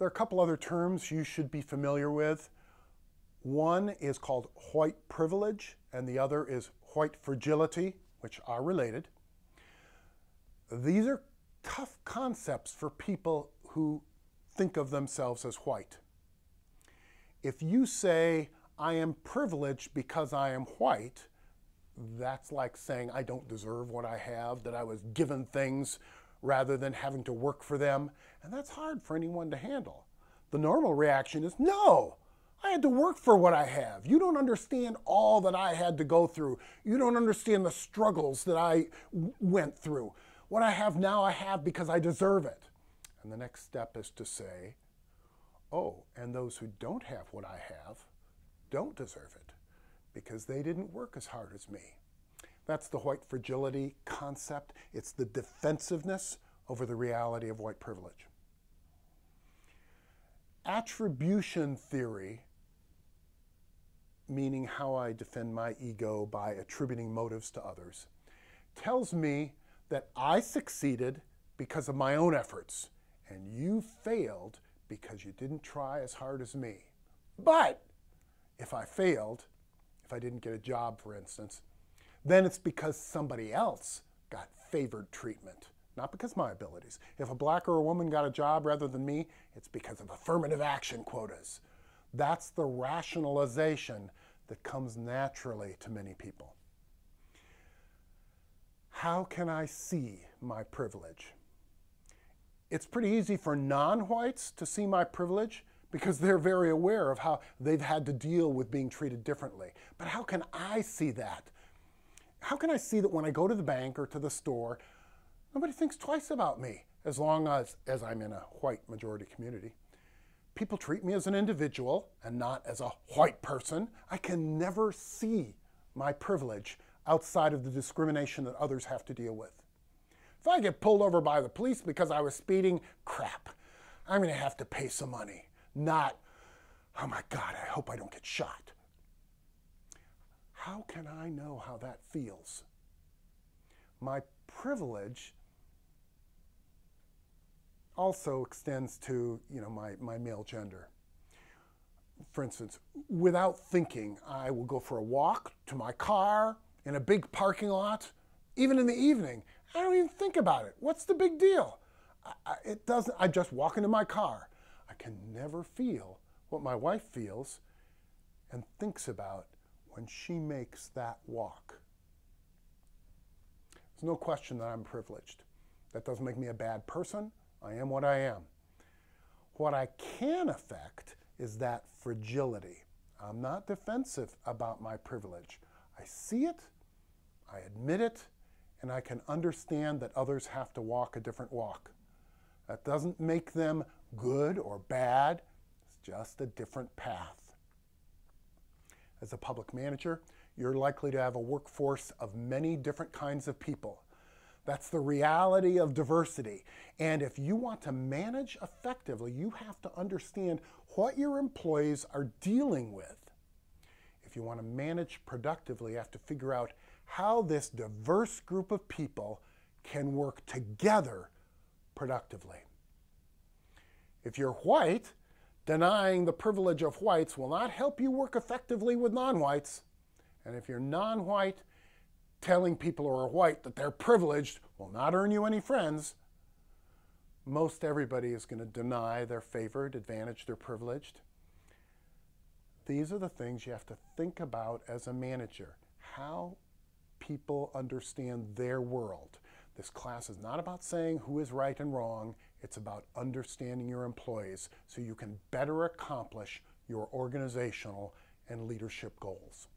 There are a couple other terms you should be familiar with. One is called white privilege, and the other is white fragility, which are related. These are tough concepts for people who think of themselves as white. If you say, I am privileged because I am white, that's like saying I don't deserve what I have, that I was given things rather than having to work for them. And that's hard for anyone to handle. The normal reaction is, no, I had to work for what I have. You don't understand all that I had to go through. You don't understand the struggles that I went through. What I have now, I have because I deserve it. And the next step is to say, oh, and those who don't have what I have don't deserve it because they didn't work as hard as me. That's the white fragility concept. It's the defensiveness over the reality of white privilege. Attribution theory, meaning how I defend my ego by attributing motives to others, tells me that I succeeded because of my own efforts, and you failed because you didn't try as hard as me. But if I failed, if I didn't get a job, for instance, then it's because somebody else got favored treatment, not because of my abilities. If a black or a woman got a job rather than me, it's because of affirmative action quotas. That's the rationalization that comes naturally to many people. How can I see my privilege? It's pretty easy for non-whites to see my privilege because they're very aware of how they've had to deal with being treated differently. But how can I see that? How can I see that when I go to the bank or to the store, nobody thinks twice about me as long as I'm in a white majority community? People treat me as an individual and not as a white person. I can never see my privilege outside of the discrimination that others have to deal with. If I get pulled over by the police because I was speeding, crap, I'm going to have to pay some money. Not, oh my God, I hope I don't get shot. How can I know how that feels? My privilege also extends to, my male gender. For instance, without thinking, I will go for a walk to my car in a big parking lot, even in the evening. I don't even think about it. What's the big deal? I just walk into my car. I can never feel what my wife feels and thinks about when she makes that walk. There's no question that I'm privileged. That doesn't make me a bad person. I am what I am. What I can affect is that fragility. I'm not defensive about my privilege. I see it, I admit it, and I can understand that others have to walk a different walk. That doesn't make them good or bad. It's just a different path. As a public manager, you're likely to have a workforce of many different kinds of people. That's the reality of diversity. And if you want to manage effectively, you have to understand what your employees are dealing with. If you want to manage productively, you have to figure out how this diverse group of people can work together productively. If you're white, denying the privilege of whites will not help you work effectively with non-whites. And if you're non-white, telling people who are white that they're privileged will not earn you any friends. Most everybody is going to deny they're favored, advantaged, or privileged. These are the things you have to think about as a manager. How people understand their world. This class is not about saying who is right and wrong. It's about understanding your employees so you can better accomplish your organizational and leadership goals.